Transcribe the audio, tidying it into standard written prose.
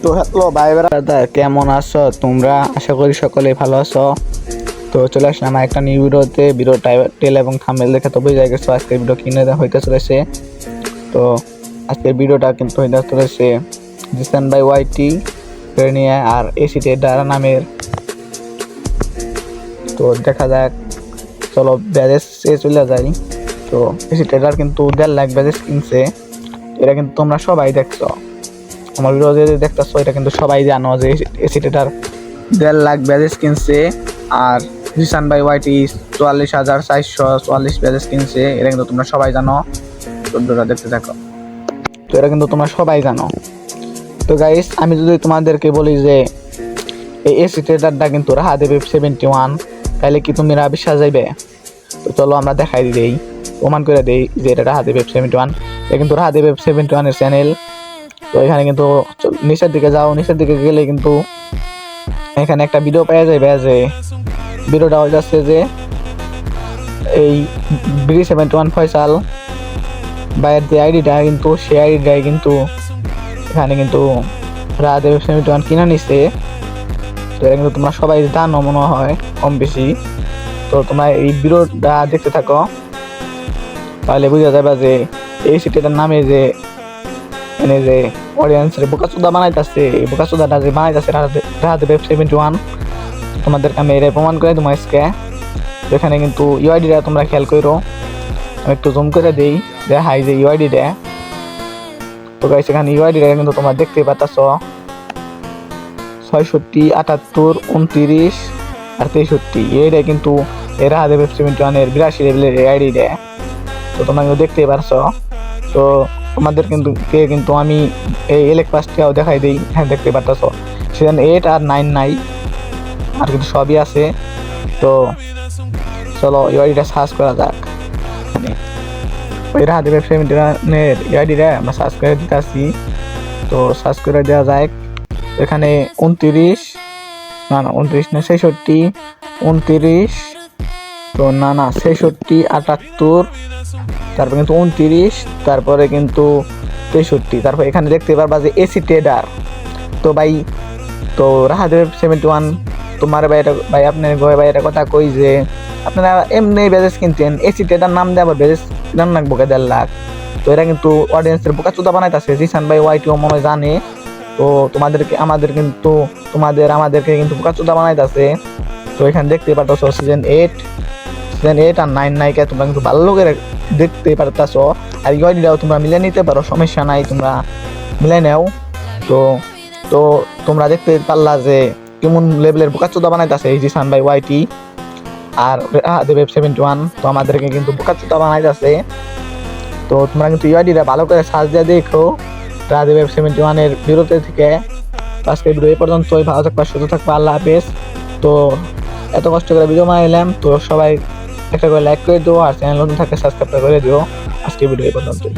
তো হ্যালো ভাই দাদা, কেমন আছো তোমরা? আশা করি সকলেই ভালো আছো। তো চলে আসলাম আমার একটা নিউ ভিডিওতে। ভিডিও টাইটেল এবং থাম্বনেল দেখে তো বুঝে গেছো আজকের ভিডিও কিনে হইতে চলেছে। তো আজকের ভিডিওটা কিন্তু হইতে চলেছে জিসান বাই ওয়াইটি নিয়ে আর এসি ট্রেডার নামের। তো দেখা যাক, চলো ব্যাজেস চলে যাই। তো এসি ট্রেডার কিন্তু 1.5 লাখ ব্যাজেস কিনছে। এটা কিন্তু তোমরা সবাই দেখছো, আমার ভিডিও যে দেখতেছো এটা কিন্তু সবাই জানো যে এসি ট্রেডার 1.5 লাখ ব্যাজেস কিনছে। আর জিসান বাই ওয়াইটি 44,444 ব্যাজেস কিনছে। এটা কিন্তু তোমরা সবাই জানো, ভিডিওটা দেখতে থাকো। তো এটা কিন্তু তোমরা সবাই জানো। তো গাইস, আমি যদি তোমাদেরকে বলি যে এই এসি ট্রেডারটা কিন্তু রাহা দেবে 71, তাহলে কি তোমরা বিশ্বাস যাইবে? তো চলো আমরা দেখাই দিই, প্রমাণ করে দেই যে এটা রাহা দেবে 71। এটা কিন্তু রাহা দেবে 71 এর চ্যানেল। তো এখানে কিন্তু নিচের দিকে যাও, নিচের দিকে গেলে কিন্তু এখানে একটা ভিডিও পাওয়া যাবে। যে ভিডিওটা হয়ে যাচ্ছে যে এই BD71 ফয়সাল বাইরের যে আইডিটা, কিন্তু সেই আইডিটাই কিন্তু এখানে কিন্তু রাহাদেব 71 কিনে নিচ্ছে। তো এটা কিন্তু তোমরা সবাই জানো মনে হয় কম বেশি। তো তোমরা এই ভিডিওটা দেখতে থাকো, তাহলে বুঝা যাবে যে এই সিটিটার নামে যে এনে যে অডিয়েন্সের বোকাচোদা বানাইতেছে, এই বোকাচোদাটা যে বানাইতেছে রাহাদেব 71, তোমাদেরকে আমি এটা প্রমাণ করে দেবো আজকে। এখানে কিন্তু ইউআইডিটা তোমরা খেয়াল করো, আমি একটু জুম করে দিই, দেখাই যে ইউআইডিটা। তো গাইস, এখানে ইউআইডিটা কিন্তু তোমরা দেখতে পাচ্ছ 66, 78, 29 আর 63। এইটা কিন্তু রাহাদেব 71 এর 82 লেভেলের আইডিটা। তো তোমরা কিন্তু দেখতেই পারছো। তো তোমাদের কিন্তু আমি এই এলেক পাসটাও দেখাই দিই। হ্যাঁ, দেখতে পারতেছো সিজন 8 আর 9 নাই, আর কিন্তু সবই আছে। তো চলো ইউআইডিটা সার্চ করা যাক। ওই রাহাদেব 71 ইউআইডিটা আমরা সার্চ করে দিতে আসি। তো সার্চ করে দেওয়া যায় এখানে 29 না 66, 29, তো না 66, 78, তারপরে কিন্তু 29, তারপরে কিন্তু 63, তারপর এখানে দেখতে পারবা যে এসি ট্রেডার। তো ভাই, তো রাহাদেব 71 তোমার ভাই আপনার ভাই এটা কথা কই যে আপনারা এমনি ব্যাজেস কিনতেন, এসি ট্রেডার নাম দিয়ে আবার ব্যাজেস কিনার লাগবো 1.5 লাখ। তো এরা কিন্তু অডিয়েন্সের বোকাচোদা বানাইতেছে, জিসান ভাই ওয়াইটিও মনে জানে। তো আমাদেরকে কিন্তু বোকাচোদা বানাইতেছে। তো এখানে দেখতে পারতেছো সিজন 8 আর 9 নায়িকা তোমরা কিন্তু ভালো লোকের দেখতে পারতেছো। আর ইউআইডিটাও তোমরা মিলে নিতে পারো, সমস্যা নাই, তোমরা মিলে নাও। তো তো তোমরা দেখতে পারলা যে কেমন লেভেলের বোকাচোদা বানাইতেছে এই জিসান ভাই ওয়াইটি আর রাহাদেব 71। তো আমাদেরকে কিন্তু বোকাচোদা বানাইতেছে। তো তোমরা কিন্তু ইউআইডিটা ভালো করে সার্চ দিয়ে দেখো রাহাদেব 71 এর বিরতি থেকে। তো আজকের ভিডিও এই পর্যন্তই। ভালো থাকবা, সুস্থ থাকবা, আল্লাহ হাফেজ। তো এত কষ্ট করে ভিডিও বানাইলাম, তো সবাই একটা করে লাইক করে দিও, আর চ্যানেল নতুন থাকলে সাবস্ক্রাইব করে দিও। আজকের ভিডিও এই পর্যন্তই।